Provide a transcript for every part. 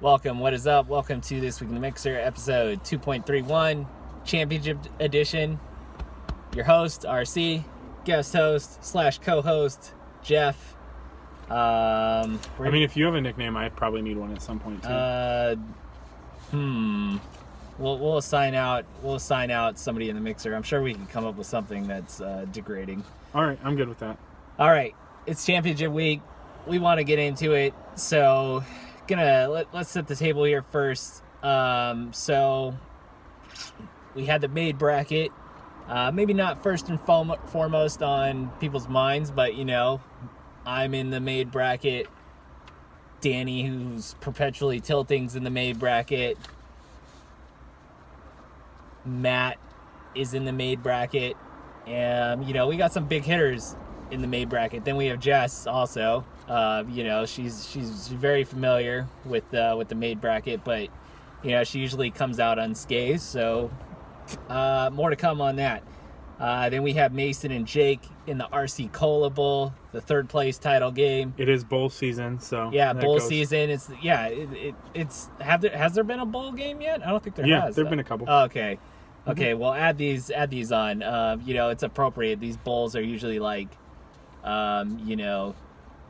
Welcome, what is up? Welcome to This Week in the Mixer, episode 2.31, Championship Edition. Your host, RC, guest host / co-host, Jeff. If you have a nickname, I probably need one at some point, too. We'll assign out somebody in the mixer. I'm sure we can come up with something that's degrading. All right, I'm good with that. All right, it's championship week. We want to get into it, so let's set the table here first. So we had the made bracket. Maybe not first and foremost on people's minds, but I'm in the made bracket. Danny, who's perpetually tilting's in the made bracket. Matt is in the made bracket. And, we got some big hitters in the made bracket. Then we have Jess also. She's very familiar with the made bracket, but, she usually comes out unscathed. So more to come on that. Then we have Mason and Jake in the RC Cola Bowl, the third place title game. It is bowl season, so bowl season. Has there been a bowl game yet? I don't think there has. Yeah, there've been a couple. Okay. Well, add these on. It's appropriate. These bowls are usually like,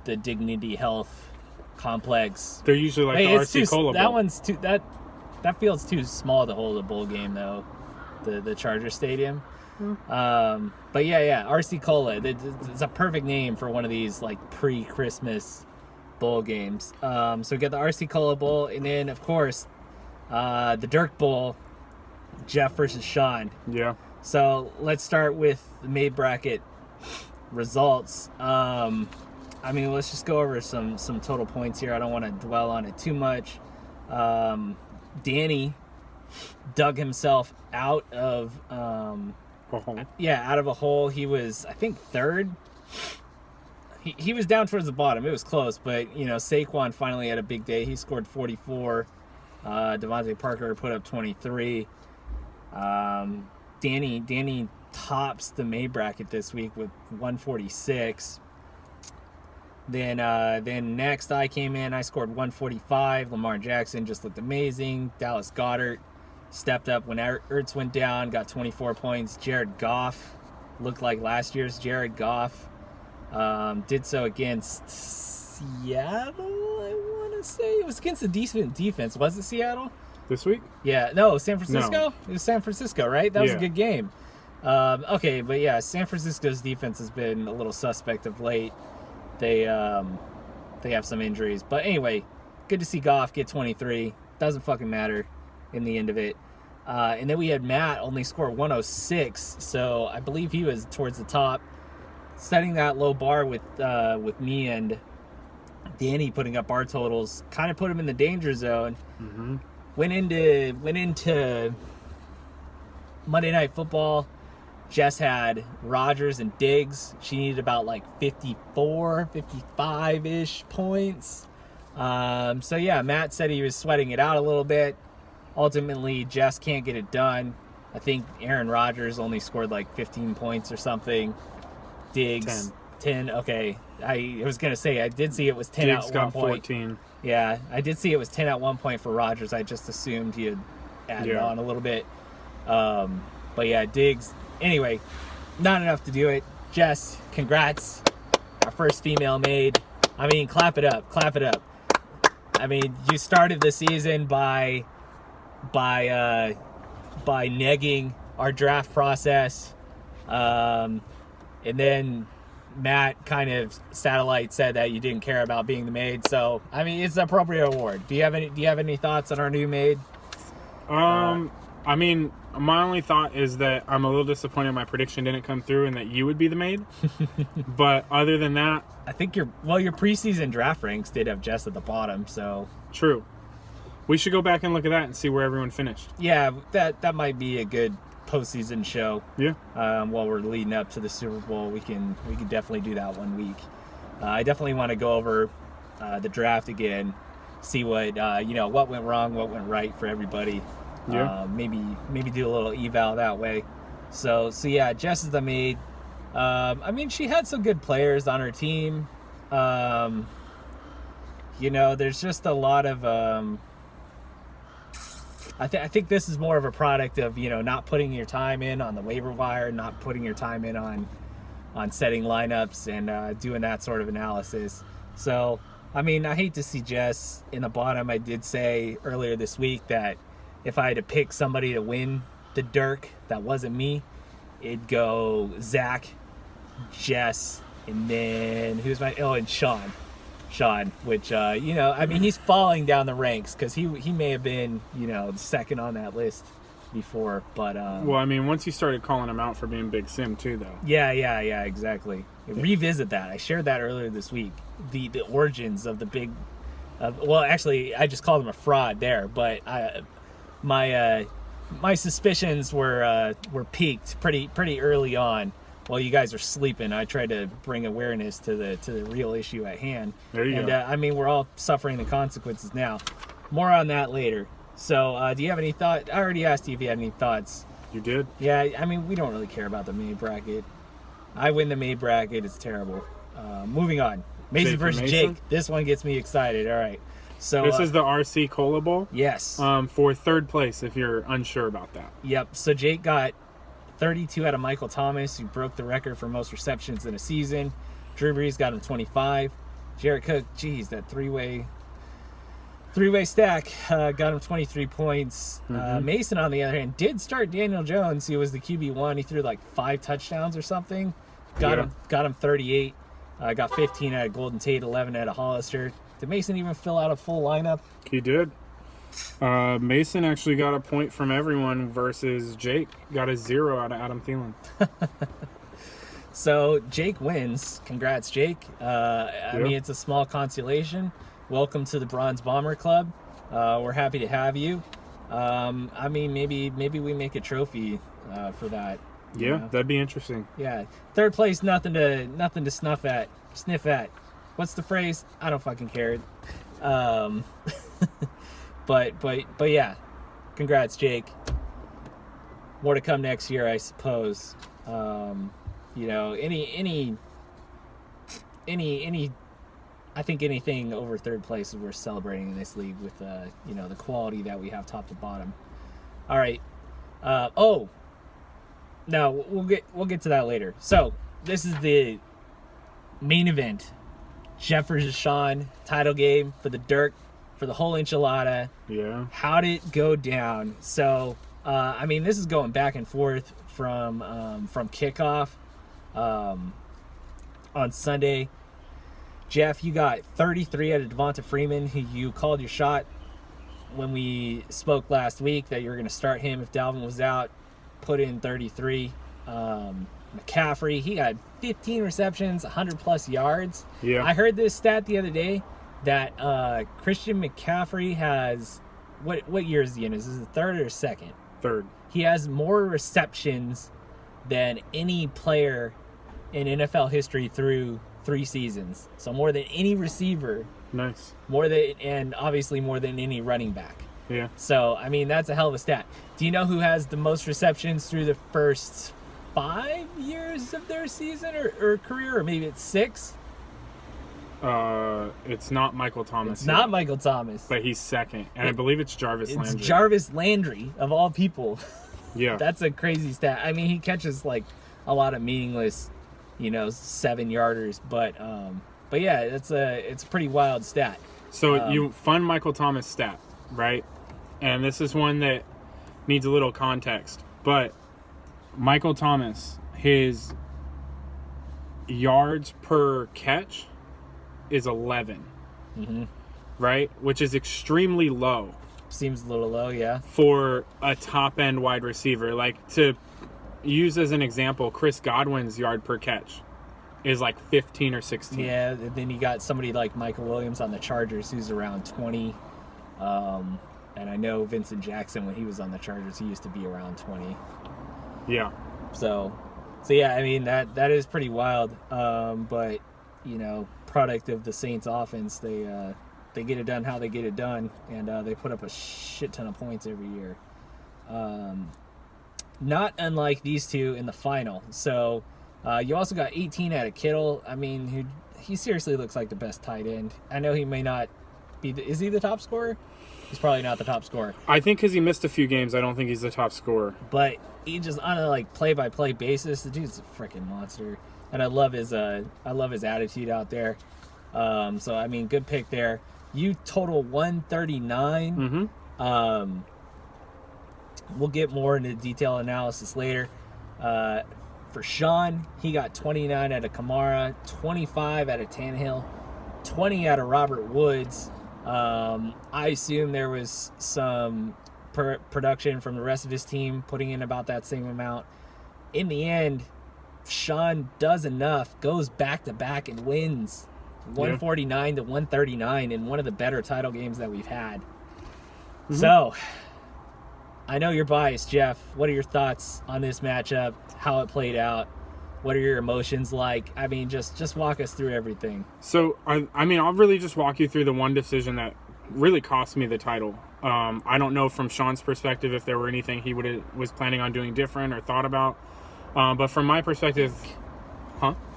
the Dignity Health Complex. They're usually like the RC Cola Bowl. That one's too that field's too small to hold a bowl game though. The Charger Stadium. But yeah, RC Cola. It's a perfect name for one of these like pre-Christmas bowl games. So we got the RC Cola Bowl, and then of course, the Dirk Bowl, Jeff versus Sean. Yeah. So let's start with the made bracket results. Let's just go over some total points here. I don't want to dwell on it too much. Danny dug himself out of out of a hole. He was, I think, third. He was down towards the bottom. It was close, but Saquon finally had a big day. He scored 44. Devontae Parker put up 23. Danny tops the May bracket this week with 146. Then next I came in. I scored 145. Lamar Jackson just looked amazing. Dallas Goedert stepped up when Ertz went down, got 24 points. Jared Goff looked like last year's Jared Goff. Did so against Seattle, I want to say. It was against a decent defense. Was it Seattle? This week? Yeah. No, San Francisco? No. It was San Francisco, right? That was a good game. But yeah, San Francisco's defense has been a little suspect of late. They have some injuries. But anyway, good to see Goff get 23. Doesn't fucking matter in the end of it. And then we had Matt only score 106, so I believe he was towards the top, setting that low bar with me and Danny putting up our totals. Kind of put him in the danger zone. Mm-hmm. Went into Monday Night Football. Jess had Rodgers and Diggs. She needed about like 54, 55-ish points. So yeah, Matt said he was sweating it out a little bit. Ultimately, Jess can't get it done. I think Aaron Rodgers only scored like 15 points or something. Diggs, 10. Okay. I was going to say, I did see it was 10 Diggs at got one point. 14. Yeah, I did see it was 10 at one point for Rodgers. I just assumed he had added on a little bit. But yeah, Diggs. Anyway, not enough to do it. Jess, congrats. Our first female made. Clap it up. You started the season by negging our draft process. And then Matt kind of satellite said that you didn't care about being the maid. So, it's an appropriate award. Do you have any thoughts on our new maid? My only thought is that I'm a little disappointed my prediction didn't come through and that you would be the maid. But other than that, I think your preseason draft ranks did have Jess at the bottom, so true. We should go back and look at that and see where everyone finished. Yeah, that might be a good postseason show. Yeah. While we're leading up to the Super Bowl, we can definitely do that one week. I definitely want to go over the draft again, see what what went wrong, what went right for everybody. Yeah. Maybe do a little eval that way. So yeah, Jess is the maid. She had some good players on her team. There's just a lot of I think this is more of a product of, not putting your time in on the waiver wire, not putting your time in on setting lineups and doing that sort of analysis. So, I mean, I hate to see Jess in the bottom. I did say earlier this week that if I had to pick somebody to win the Dirk that wasn't me, it'd go Zach, Jess, and then and Sean, which, I mean, he's falling down the ranks because he may have been, second on that list before, but... well, I mean, once you started calling him out for being Big Sim, too, though. Yeah, exactly. Revisit that. I shared that earlier this week. The origins of the big... well, actually, I just called him a fraud there, but my suspicions were peaked pretty early on. While you guys are sleeping, I tried to bring awareness to the real issue at hand. There you go. I mean, we're all suffering the consequences now. More on that later. So, do you have any thought? I already asked you if you had any thoughts. You did? Yeah, I mean, we don't really care about the May bracket. I win the May bracket. It's terrible. Moving on. Mason versus Jake. This one gets me excited. All right. So this is the RC Cola Bowl? Yes. For third place, if you're unsure about that. Yep. So Jake got 32 out of Michael Thomas, who broke the record for most receptions in a season. Drew Brees got him 25. Jared Cook, geez, that three-way stack got him 23 points. Mason, on the other hand, did start Daniel Jones. He was the QB1. He threw like 5 touchdowns or something. Got him 38. Got 15 out of Golden Tate, 11 out of Hollister. Did Mason even fill out a full lineup? He did. Mason actually got a point from everyone versus Jake got a 0 out of Adam Thielen. So Jake wins. Congrats, Jake. I mean, it's a small consolation. Welcome to the Bronze Bomber Club. We're happy to have you. I mean, maybe we make a trophy for that. Yeah, that'd be interesting. Yeah, third place, nothing to sniff at. What's the phrase? I don't fucking care. But yeah, congrats, Jake. More to come next year, I suppose. Any I think anything over third place is worth celebrating in this league with the quality that we have top to bottom. All right. No, we'll get to that later. So this is the main event. Jeff versus Sean title game for the Dirk, for the whole enchilada. Yeah. How'd it go down? So, I mean, this is going back and forth from kickoff on Sunday. Jeff, you got 33 out of Devonta Freeman, who you called your shot when we spoke last week that you were going to start him if Dalvin was out. Put in 33. McCaffrey, he got 15 receptions, 100-plus yards. Yeah. I heard this stat the other day that Christian McCaffrey has... What year is he in? Is this the third or second? Third. He has more receptions than any player in NFL history through 3 seasons. So more than any receiver. Nice. And obviously more than any running back. Yeah. So, I mean, that's a hell of a stat. Do you know who has the most receptions through the first 5 years of their season or career? Or maybe it's 6? It's not Michael Thomas. It's not Michael Thomas. But he's second. And I believe it's Jarvis Landry. It's Jarvis Landry, of all people. Yeah. That's a crazy stat. I mean, he catches, like, a lot of meaningless, 7-yarders. But yeah, it's a pretty wild stat. So, fun Michael Thomas stat, right? And this is one that needs a little context. But Michael Thomas, his yards per catch is 11. Mm-hmm. Right? Which is extremely low. Seems a little low, yeah. For a top-end wide receiver. Like, to use as an example, Chris Godwin's yard per catch is like 15 or 16. Yeah, then you got somebody like Michael Williams on the Chargers who's around 20. And I know Vincent Jackson, when he was on the Chargers, he used to be around 20. Yeah. So yeah, I mean, that is pretty wild. But, product of the Saints offense, they get it done how they get it done, and they put up a shit ton of points every year. Not unlike these two in the final. So you also got 18 out of Kittle. I mean, he seriously looks like the best tight end. I know he may not Is he the top scorer? He's probably not the top scorer. I think because he missed a few games, I don't think he's the top scorer. But he just on a like play-by-play basis, the dude's a freaking monster, and I love his attitude out there. So I mean, good pick there. You total 139. Mm-hmm. We'll get more into detail analysis later. For Sean, he got 29 out of Kamara, 25 out of Tannehill, 20 out of Robert Woods. I assume there was some production from the rest of his team putting in about that same amount. In the end, Sean does enough, goes back-to-back and wins 149 to 139 in one of the better title games that we've had. Mm-hmm. So, I know you're biased, Jeff. What are your thoughts on this matchup? How it played out? What are your emotions like? I mean, just walk us through everything. So, I mean, I'll really just walk you through the one decision that really cost me the title. I don't know from Sean's perspective if there were anything he was planning on doing different or thought about. But from my perspective...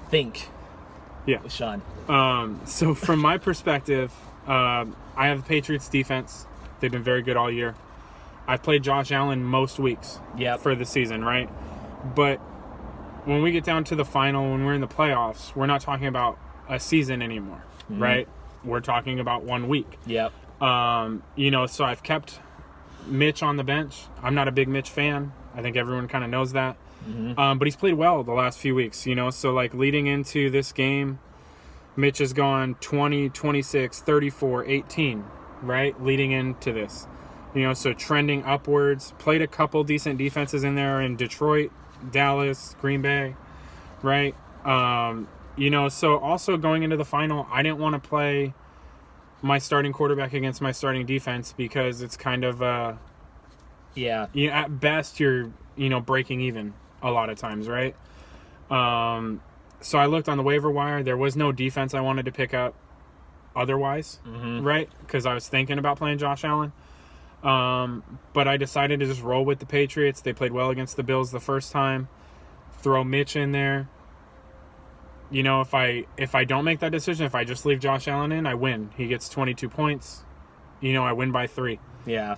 Think. Yeah. With Sean. So, from my perspective, I have the Patriots defense. They've been very good all year. I've played Josh Allen most weeks for the season, right? But when we get down to the final, when we're in the playoffs, we're not talking about a season anymore, right? We're talking about 1 week. Yep. So I've kept Mitch on the bench. I'm not a big Mitch fan. I think everyone kind of knows that. But he's played well the last few weeks, So, like, leading into this game, Mitch has gone 20, 26, 34, 18, right? Leading into this. So trending upwards. Played a couple decent defenses in there in Detroit, Dallas, Green Bay, right? So also going into the final, I didn't want to play my starting quarterback against my starting defense because it's kind of, at best you're, breaking even a lot of times, right? So I looked on the waiver wire. There was no defense I wanted to pick up otherwise, right? Because I was thinking about playing Josh Allen. But I decided to just roll with the Patriots. They played well against the Bills the first time. Throw Mitch in there. If I don't make that decision, if I just leave Josh Allen in, I win. He gets 22 points. I win by 3. Yeah.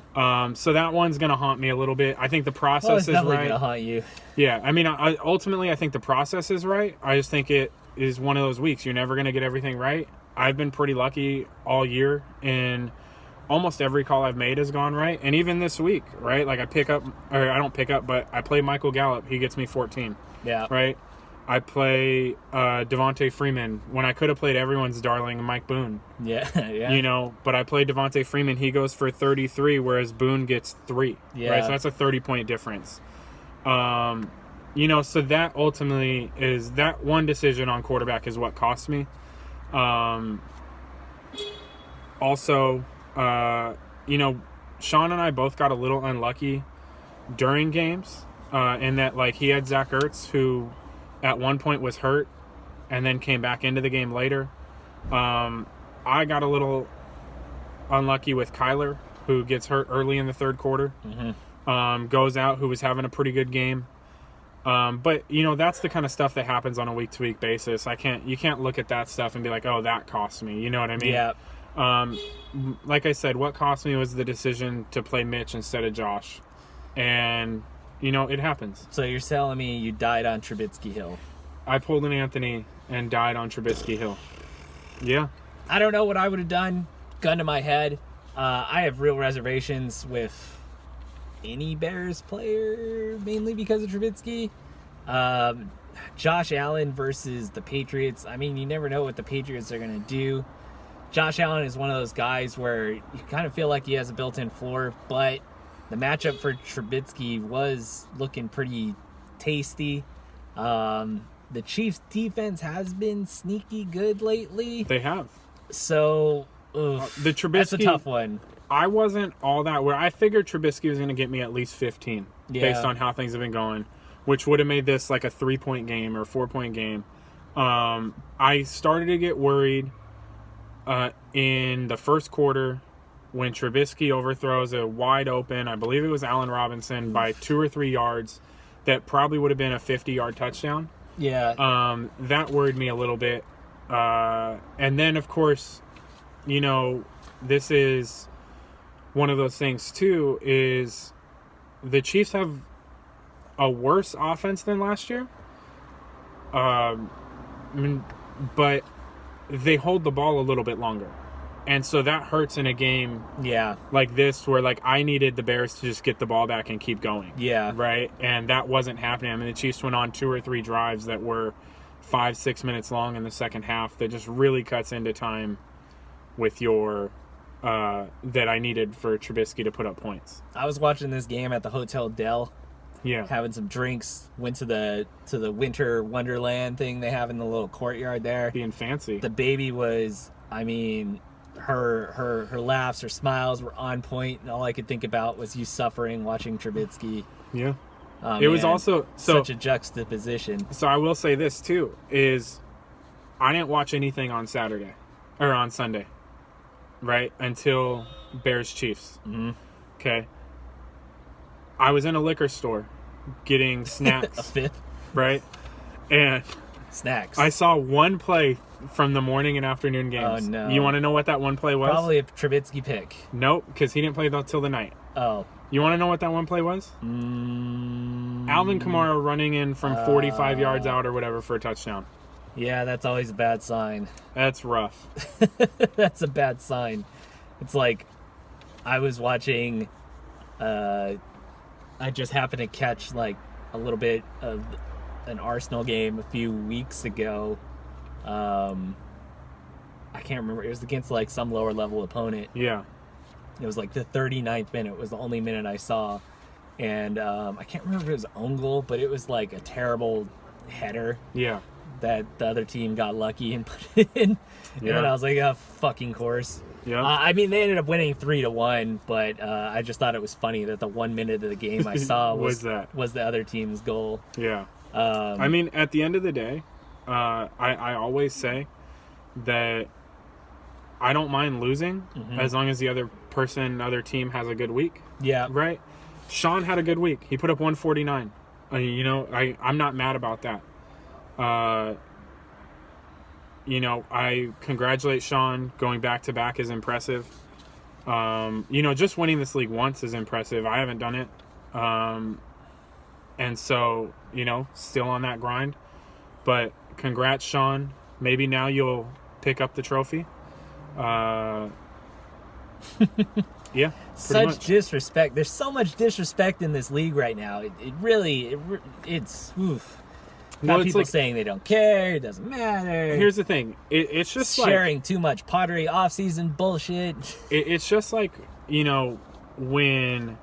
So that one's going to haunt me a little bit. I think the process is right. It's definitely going to haunt you. Yeah. I mean, ultimately, I think the process is right. I just think it is one of those weeks. You're never going to get everything right. I've been pretty lucky all year, and almost every call I've made has gone right. And even this week, right? Like I don't pick up, but I play Michael Gallup. He gets me 14. Yeah. Right? I play Devontae Freeman when I could have played everyone's darling, Mike Boone. Yeah, yeah. But I played Devontae Freeman. He goes for 33, whereas Boone gets 3. Yeah. Right? So that's a 30-point difference. So that ultimately is that one decision on quarterback is what cost me. Also, Sean and I both got a little unlucky during games in that, like, he had Zach Ertz, who at one point was hurt and then came back into the game later. I got a little unlucky with Kyler, who gets hurt early in the third quarter, goes out, who was having a pretty good game. But, that's the kind of stuff that happens on a week-to-week basis. You can't look at that stuff and be like, oh, that cost me. You know what I mean? Yeah. Like I said, what cost me was the decision to play Mitch instead of Josh. And, it happens. So you're telling me you died on Trubisky Hill? I pulled an Anthony and died on Trubisky Hill. Yeah. I don't know what I would have done. Gun to my head. I have real reservations with any Bears player, mainly because of Trubisky. Josh Allen versus the Patriots. I mean, you never know what the Patriots are going to do. Josh Allen is one of those guys where you kind of feel like he has a built-in floor, but the matchup for Trubisky was looking pretty tasty. The Chiefs' defense has been sneaky good lately. They have. So, the Trubisky, that's a tough one. I wasn't all that where I figured Trubisky was going to get me at least 15 based on how things have been going, which would have made this like a 3-point game or 4-point game. I started to get worried in the first quarter when Trubisky overthrows a wide open, I believe it was Allen Robinson, by 2 or 3 yards that probably would have been a 50-yard touchdown. Yeah. That worried me a little bit. And then, of course, this is one of those things too, is the Chiefs have a worse offense than last year. But they hold the ball a little bit longer. And so that hurts in a game like this where, like, I needed the Bears to just get the ball back and keep going. Yeah. Right? And that wasn't happening. I mean, the Chiefs went on 2 or 3 drives that were 5-6 minutes long in the second half that just really cuts into time with your that I needed for Trubisky to put up points. I was watching this game at the Hotel Del. Yeah. Having some drinks, went to the winter wonderland thing they have in the little courtyard there. Being fancy. The baby was, I mean, her laughs, her smiles were on point, and all I could think about was you suffering watching Trubisky. Yeah. It was also such a juxtaposition. So I will say this too, is I didn't watch anything on Saturday or on Sunday, right? Until Bears Chiefs. Mm-hmm. Okay. I was in a liquor store getting snacks. A fifth. Right? And snacks. I saw one play from the morning and afternoon games. Oh, no. You want to know what that one play was? Probably a Trubisky pick. Nope, because he didn't play until the night. Oh. You want to know what that one play was? Alvin Kamara running in from 45 yards out or whatever for a touchdown. Yeah, that's always a bad sign. That's rough. That's a bad sign. It's like I was watching... I just happened to catch like a little bit of an Arsenal game a few weeks ago. I can't remember. It was against like some lower level opponent. Yeah. It was like the 39th minute was the only minute I saw. And I can't remember if it was own goal, but it was like a terrible header. Yeah. That the other team got lucky and put it in. Yeah. And then I was like, oh, fucking course. Yeah. I mean, they ended up winning 3-1, but I just thought it was funny that the 1 minute of the game I saw was the other team's goal. Yeah. I mean, at the end of the day, I always say that I don't mind losing as long as the other team has a good week. Yeah. Right? Sean had a good week. He put up 149. I'm not mad about that. I congratulate Sean. Going back-to-back is impressive. Just winning this league once is impressive. I haven't done it. And so, still on that grind. But congrats, Sean. Maybe now you'll pick up the trophy. Yeah. Such much. disrespect. There's so much disrespect in this league right now. It's oof. Got people saying they don't care. It doesn't matter. Here's the thing. It's just sharing too much Padre offseason bullshit. It's just like, when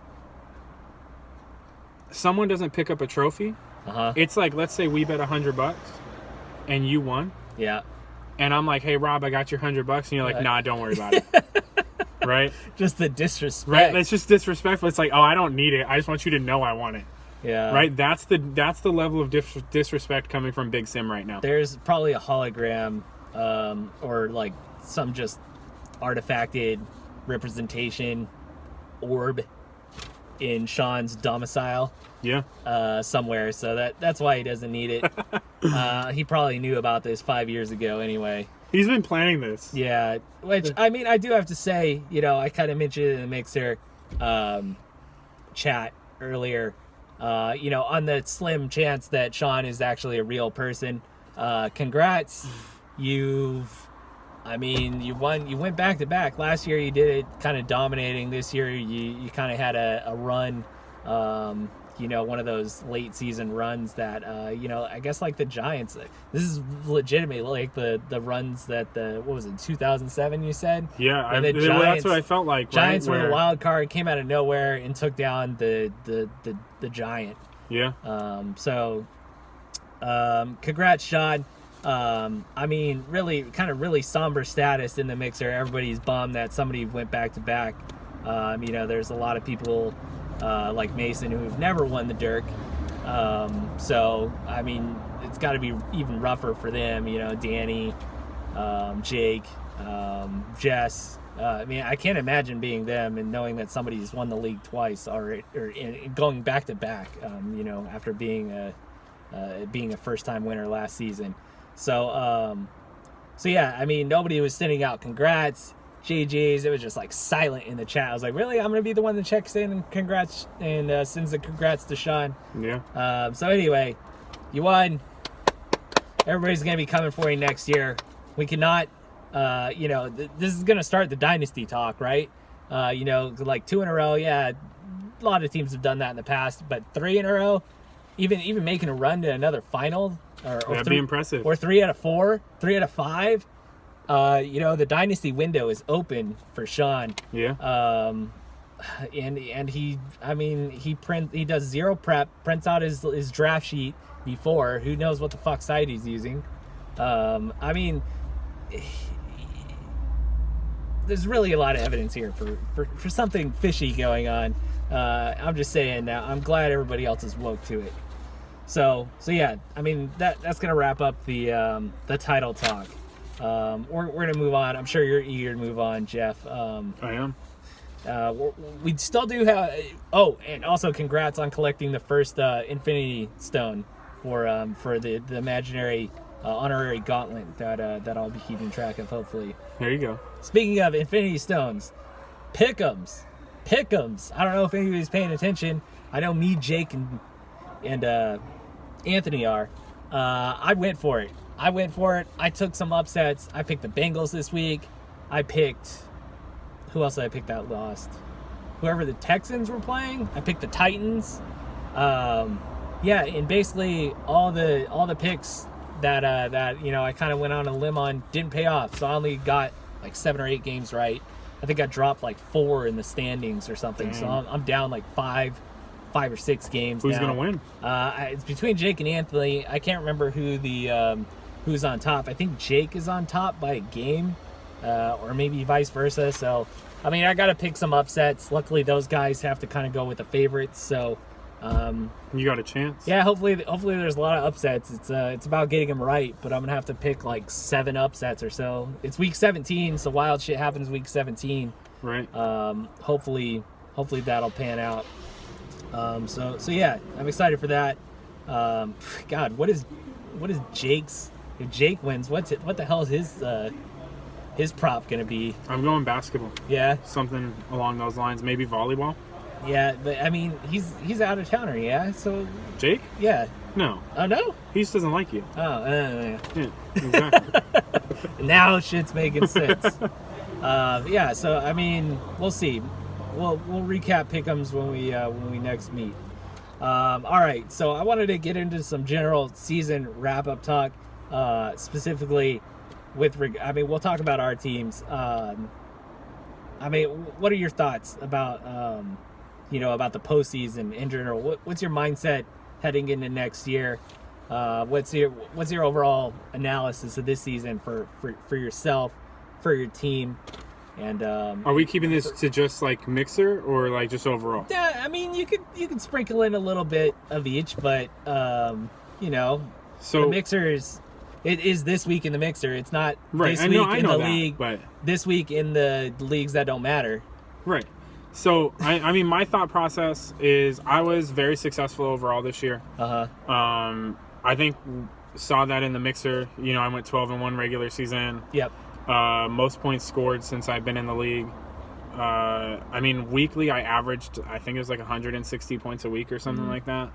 someone doesn't pick up a trophy, it's like, let's say we bet $100 and you won. Yeah. And I'm like, hey, Rob, I got your $100. And you're like, nah, don't worry about it. Right? Just the disrespect. Right? It's just disrespectful. It's like, oh, I don't need it. I just want you to know I want it. Yeah. Right? That's the level of disrespect coming from Big Sim right now. There's probably a hologram or like some just artifacted representation orb in Sean's domicile. Yeah. Somewhere. So that's why he doesn't need it. He probably knew about this 5 years ago anyway. He's been planning this. Yeah. Which, I mean, I do have to say, I kind of mentioned it in the Mixer chat earlier. On the slim chance that Sean is actually a real person, congrats. You won. You went back to back. Last year you did it kind of dominating. This year you kind of had a run, one of those late season runs that, I guess like the Giants. This is legitimate, like the runs that 2007 you said? Yeah, Giants, that's what I felt like. Giants right? were the wild card, came out of nowhere and took down the Giant. Yeah. Congrats, Sean. Really somber status in the Mixer. Everybody's bummed that somebody went back to back. There's a lot of people like Mason who've never won the Dirk. It's got to be even rougher for them. Danny, Jake, Jess. I can't imagine being them and knowing that somebody's won the league twice or going back to back. After being a first time winner last season. So yeah, nobody was sending out congrats. GG's. It was just like silent in the chat. I was like, really? I'm gonna be the one that checks in and congrats and sends the congrats to Sean. Yeah. So anyway, you won. Everybody's gonna be coming for you next year. We cannot, this is gonna start the dynasty talk, right? Like 2 in a row. Yeah, a lot of teams have done that in the past, but 3 in a row, even making a run to another final, or That'd be impressive. Or 3 out of 4, 3 out of 5. The dynasty window is open for Sean. Yeah. And he does zero prep, prints out his draft sheet before. Who knows what the fuck site he's using? There's really a lot of evidence here for something fishy going on. I'm just saying now. I'm glad everybody else is woke to it. So yeah. I mean that's gonna wrap up the title talk. We're gonna move on. I'm sure you're eager to move on, Jeff. I am. We still do have. Oh, and also congrats on collecting the first Infinity Stone for the imaginary honorary gauntlet that I'll be keeping track of. Hopefully. There you go. Speaking of Infinity Stones, pick'ems. I don't know if anybody's paying attention. I know me, Jake, and Anthony are. I went for it. I took some upsets. I picked the Bengals this week. Who else did I pick that lost? Whoever the Texans were playing. I picked the Titans. And basically all the picks that I kind of went on a limb on didn't pay off. So I only got like 7 or 8 games right. I think I dropped like 4 in the standings or something. So I'm down like 5 or 6 games. Who's now. gonna win? It's between Jake and Anthony. I can't remember who's on top. I think Jake is on top by a game, or maybe vice versa. So, I mean, I got to pick some upsets. Luckily, those guys have to kind of go with the favorites. So, you got a chance. Yeah, hopefully there's a lot of upsets. It's about getting them right, but I'm gonna have to pick like 7 upsets or so. It's week 17, so wild shit happens week 17. Right. Hopefully that'll pan out. So yeah, I'm excited for that. God, what is Jake's? If Jake wins, what the hell is his prop gonna be? I'm going basketball. Yeah. Something along those lines. Maybe volleyball. Yeah, but I mean, he's out of towner, yeah. So Jake? Yeah. No. Oh no. He just doesn't like you. Oh. Yeah. Exactly. Now shit's making sense. Yeah. So I mean, we'll see. We'll recap pick'ems when we next meet. All right. So I wanted to get into some general season wrap up talk, specifically we'll talk about our teams. What are your thoughts about about the postseason in general? What's your mindset heading into next year? What's your overall analysis of this season for yourself, for your team? And are we keeping this to just like mixer or like just overall? Yeah, I mean you could sprinkle in a little bit of each, but so the mixers. It is this week in the mixer. It's not right. this week in the that, league. But this week in the leagues that don't matter. Right. So I mean, my thought process is I was very successful overall this year. I think saw that in the mixer. I went 12-1 regular season. Yep. Most points scored since I've been in the league. I mean, weekly I averaged, I think it was like 160 points a week or something like that.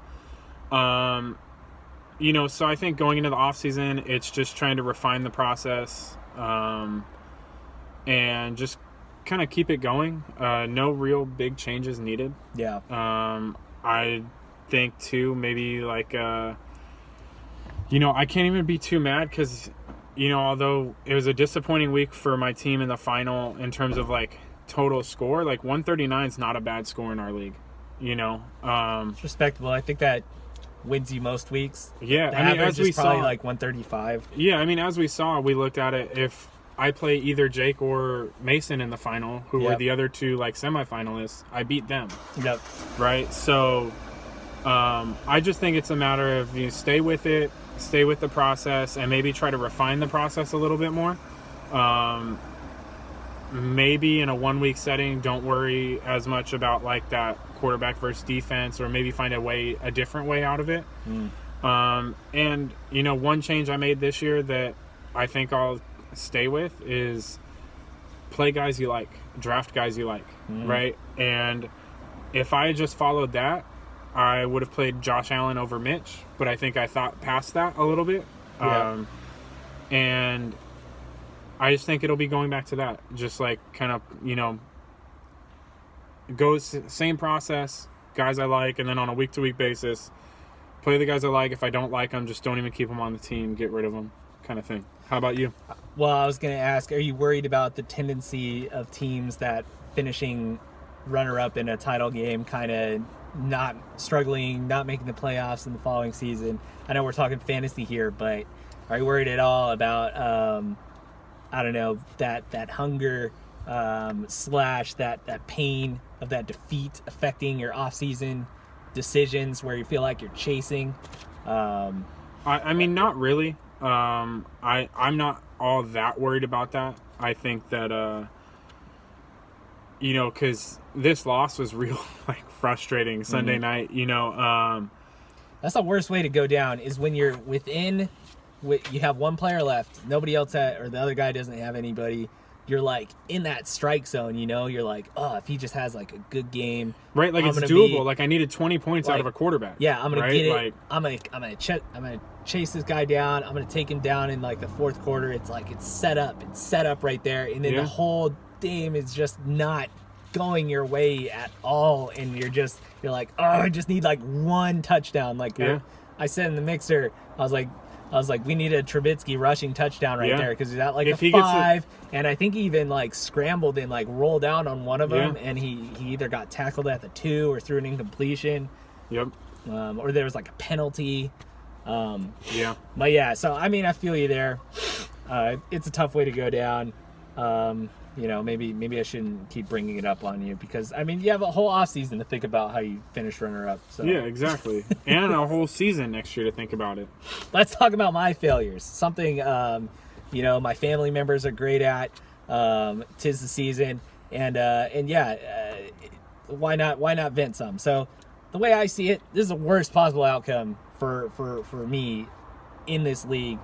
So I think going into the off season, it's just trying to refine the process, and just kind of keep it going. No real big changes needed. Yeah. I think too, maybe like, I can't even be too mad because, although it was a disappointing week for my team in the final in terms of like total score, like 139 is not a bad score in our league. It's respectable. I think that wins you most weeks. Yeah, the I mean, as we probably saw, like 135. Yeah, I mean, as we saw, we looked at it. If I play either Jake or Mason in the final, who were the other two like semifinalists, I beat them. Yep. Right. So, I just think it's a matter of you stay with it, stay with the process, and maybe try to refine the process a little bit more. Maybe in a 1 week setting, don't worry as much about like that quarterback versus defense, or maybe find a different way out of it. And one change I made this year that I think I'll stay with is play guys you like, draft guys you like, right? And if I had just followed that, I would have played Josh Allen over Mitch, but I think I thought past that a little bit. Yeah. And I just think it'll be going back to that. Just like kind of, you know, goes same process, guys I like, and then on a week-to-week basis, play the guys I like. If I don't like them, just don't even keep them on the team, get rid of them, kind of thing. How about you? Well, I was going to ask, are you worried about the tendency of teams that finishing runner-up in a title game kind of not struggling, not making the playoffs in the following season? I know we're talking fantasy here, but are you worried at all about, I don't know, that hunger slash that pain of that defeat affecting your off-season decisions where you feel like you're chasing? I mean, not really. I'm not all that worried about that. I think that, you know, because this loss was real, like, frustrating Sunday night, you know. That's the worst way to go down, is when you're you have one player left, nobody else or the other guy doesn't have anybody. You're like in that strike zone, you know. You're like, oh, if he just has like a good game, right? Like, it's doable. Like, I needed 20 points out of a quarterback. Yeah, I'm gonna get it. Like, I'm gonna chase this guy down. I'm gonna take him down in like the fourth quarter. It's like it's set up right there, and then the whole game is just not going your way at all, and you're like, oh, I just need like one touchdown. Like, I said in the mixer, I was like, we need a Trubisky rushing touchdown right there, because he's at like a 5, and I think he even like scrambled and like rolled out on one of them, and he either got tackled at the 2 or threw an incompletion. Yep. Or there was like a penalty. But yeah, so I mean, I feel you there. It's a tough way to go down. You know, maybe I shouldn't keep bringing it up on you, because I mean, you have a whole off season to think about how you finish runner up. So. Yeah, exactly, and a whole season next year to think about it. Let's talk about my failures. Something you know, my family members are great at. 'Tis the season, and why not vent some? So the way I see it, this is the worst possible outcome for me in this league.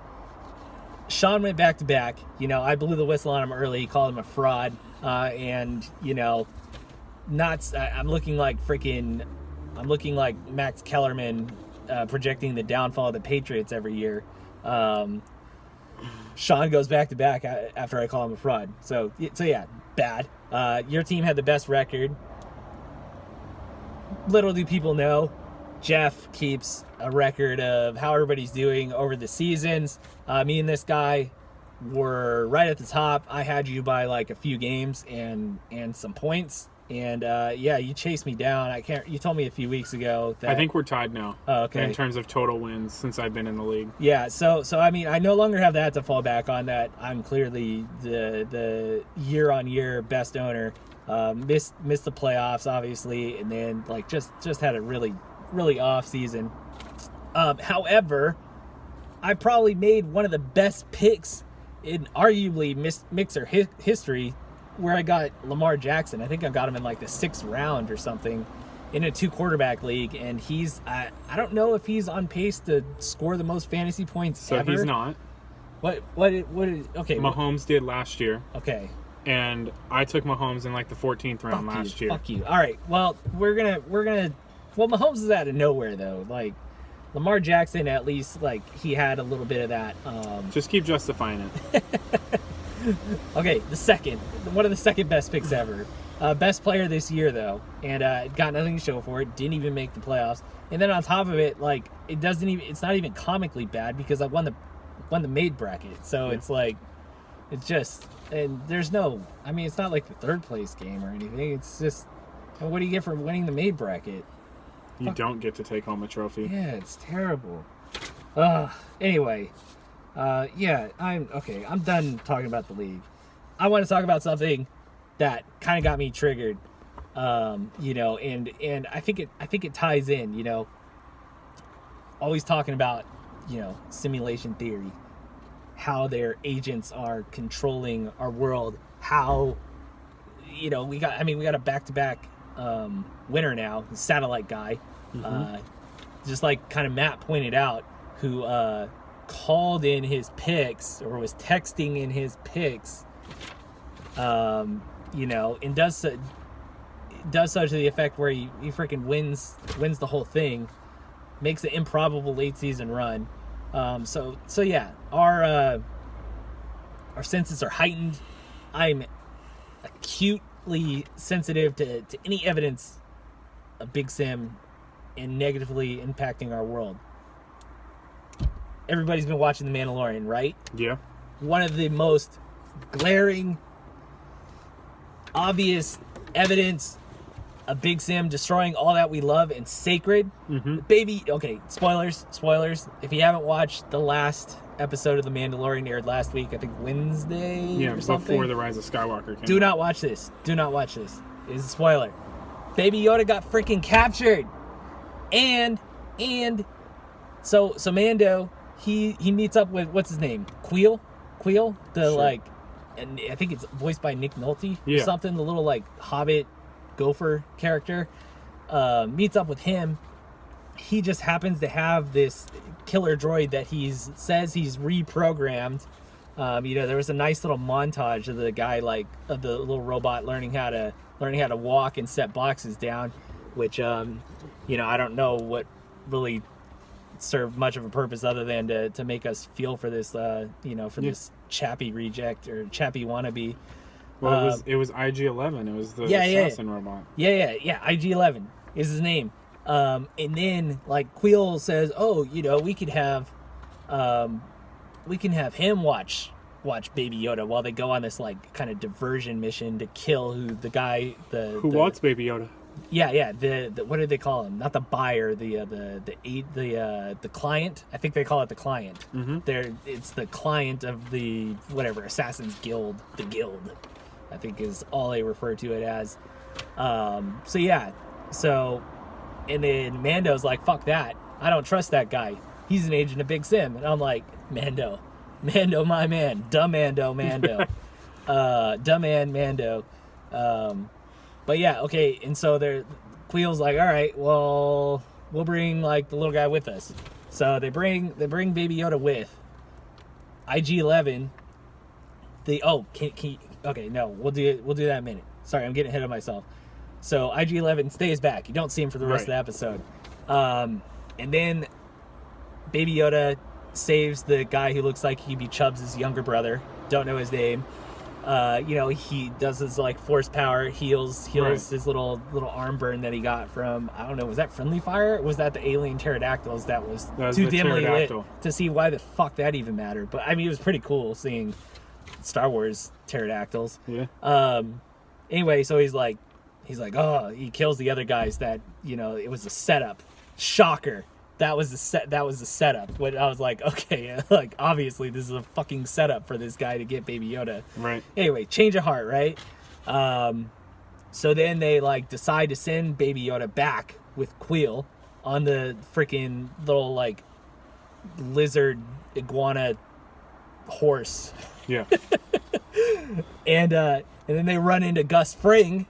Sean went back to back. You know, I blew the whistle on him early. He called him a fraud. And, you know, I'm looking like Max Kellerman projecting the downfall of the Patriots every year. Sean goes back to back after I call him a fraud. So yeah, bad. Your team had the best record. Little do people know, Jeff keeps a record of how everybody's doing over the seasons. Me and this guy were right at the top. I had you by like a few games and some points. And you chased me down. You told me a few weeks ago that I think we're tied now. Oh, okay. In terms of total wins since I've been in the league. Yeah, so I mean, I no longer have that to fall back on. That I'm clearly the year-on-year best owner. Missed the playoffs, obviously, and then like just had a really off season. However, I probably made one of the best picks in arguably mixer history, where I got Lamar Jackson. I think I got him in like the 6th round or something in a 2-quarterback league, and he's I don't know if he's on pace to score the most fantasy points ever. So he's not. What is okay? Mahomes did last year. Okay. And I took Mahomes in like the 14th round last year. Fuck you. All right. Well, we're gonna. Well, Mahomes is out of nowhere though. Like Lamar Jackson, at least like he had a little bit of that. Just keep justifying it. Okay, one of the second best picks ever. Best player this year though, and got nothing to show for it. Didn't even make the playoffs. And then on top of it, like it's not even comically bad, because I won the made bracket. So it's like, it's just, and there's no, I mean, it's not like the 3rd place game or anything. It's just, what do you get for winning the made bracket? You don't get to take home a trophy. Yeah, it's terrible. Anyway, I'm done talking about the league. I want to talk about something that kind of got me triggered. You know, and I think it ties in, you know, always talking about, you know, simulation theory, how their agents are controlling our world, how, you know, we got a back-to-back winner now, the satellite guy, just like kind of Matt pointed out, who called in his picks, or was texting in his picks And does so to the effect where he freaking wins the whole thing, makes an improbable late season run. So yeah, our senses are heightened. I'm acutely sensitive to any evidence of Big Sim and negatively impacting our world. Everybody's been watching The Mandalorian, right? Yeah. One of the most glaring, obvious evidence of Big Sim destroying all that we love and sacred. Baby, okay, spoilers. If you haven't watched the last episode of The Mandalorian, aired last week, I think Wednesday or something. Before The Rise of Skywalker came Do not watch this. It's a spoiler. Baby Yoda got freaking captured. And so Mando, he meets up with, what's his name? Queel, Sure. and I think it's voiced by Nick Nolte or something, the little Hobbit gopher character. Meets up with him. He just happens to have this killer droid that says he's reprogrammed. There was a nice little montage of the guy, of the little robot learning how to walk and set boxes down, which I don't know what really served much of a purpose other than to make us feel for this this Chappie reject or Chappie wannabe. Well, it was IG-11. It was the assassin robot. Yeah. IG-11 is his name. And then Queel says, "Oh, we can have him watch Baby Yoda while they go on this kind of diversion mission to kill the guy who wants Baby Yoda." Yeah. The what did they call him? Not the buyer. The client. I think they call it the client. It's the client of the whatever Assassin's Guild. The guild, I think, is all they refer to it as. And then Mando's like, "Fuck that! I don't trust that guy. He's an agent of Big Sim." And I'm like, Mando, my man, dumb Mando, dumb man, Mando. But yeah, okay. And so Queel's like, "All right, well, we'll bring the little guy with us." So they bring Baby Yoda with IG-11. Okay, no, we'll do that in a minute. Sorry, I'm getting ahead of myself. So IG-11 stays back. You don't see him for the rest of the episode. And then Baby Yoda saves the guy who looks like he'd be Chubbs' younger brother. Don't know his name. He does his force power, heals his little arm burn that he got from, I don't know, was that friendly fire? Or was that the alien pterodactyls that was too dimly lit to see why the fuck that even mattered? But I mean, it was pretty cool seeing Star Wars pterodactyls. Yeah. Anyway, so he's like, oh, he kills the other guys that, it was a setup. Shocker. That was the setup. When I was like, okay, obviously this is a fucking setup for this guy to get Baby Yoda. Right. Anyway, change of heart, right? So then they decide to send Baby Yoda back with Queel on the freaking little lizard iguana horse. Yeah. And then they run into Gus Fring,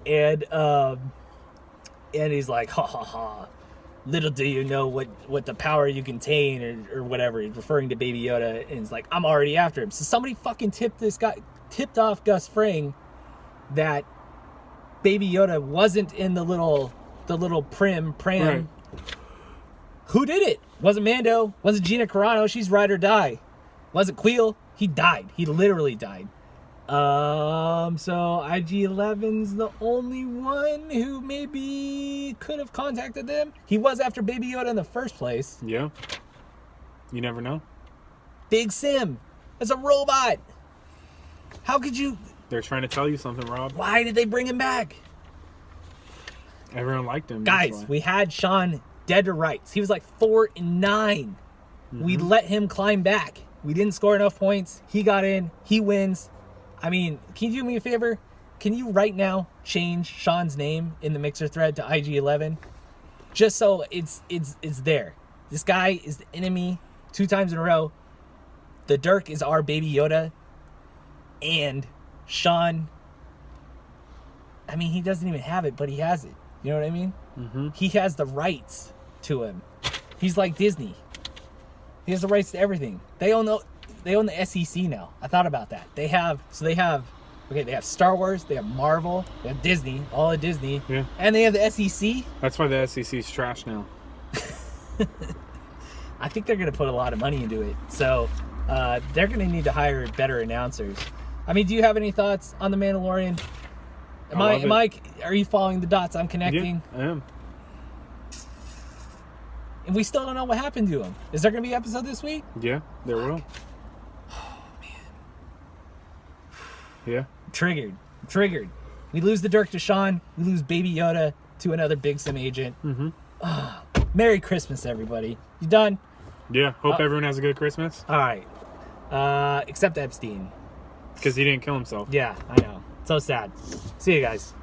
and he's like, ha ha ha. Little do you know what the power you contain or whatever. He's referring to Baby Yoda, and he's like, I'm already after him. So somebody fucking tipped off Gus Fring that Baby Yoda wasn't in the little pram. Right. Who did it? Wasn't Mando. Wasn't Gina Carano. She's ride or die. Wasn't Queel. He died. He literally died. So IG-11's the only one who maybe could have contacted them. He was after Baby Yoda in the first place. Yeah. You never know. Big Sim. It's a robot. How could you... They're trying to tell you something, Rob. Why did they bring him back? Everyone liked him. Guys, we had Sean dead to rights. He was 4-9. Mm-hmm. We let him climb back. We didn't score enough points. He got in. He wins. I mean, can you do me a favor? Can you right now change Sean's name in the Mixer thread to IG-11? Just so it's there. This guy is the enemy 2 times in a row. The Dirk is our Baby Yoda. And Sean, I mean, he doesn't even have it, but he has it. You know what I mean? Mm-hmm. He has the rights to him. He's like Disney. He has the rights to everything. They own the SEC now. I thought about that. They have Okay, they have Star Wars, they have Marvel, they have Disney, all of Disney, Yeah. and they have the SEC. That's why the SEC's trash now. I think they're going to put a lot of money into it. So they're going to need to hire better announcers. I mean, do you have any thoughts on The Mandalorian? Are you following the dots I'm connecting? Yeah, I am. And we still don't know what happened to him. Is there going to be an episode this week? Yeah, there will. Oh, man. Yeah. I'm triggered. We lose the Dirk Deshaun. We lose Baby Yoda to another Big Sim agent. Mm-hmm. Oh, Merry Christmas, everybody. You done? Yeah. Hope everyone has a good Christmas. All right. Except Epstein. Because he didn't kill himself. Yeah, I know. So sad. See you guys.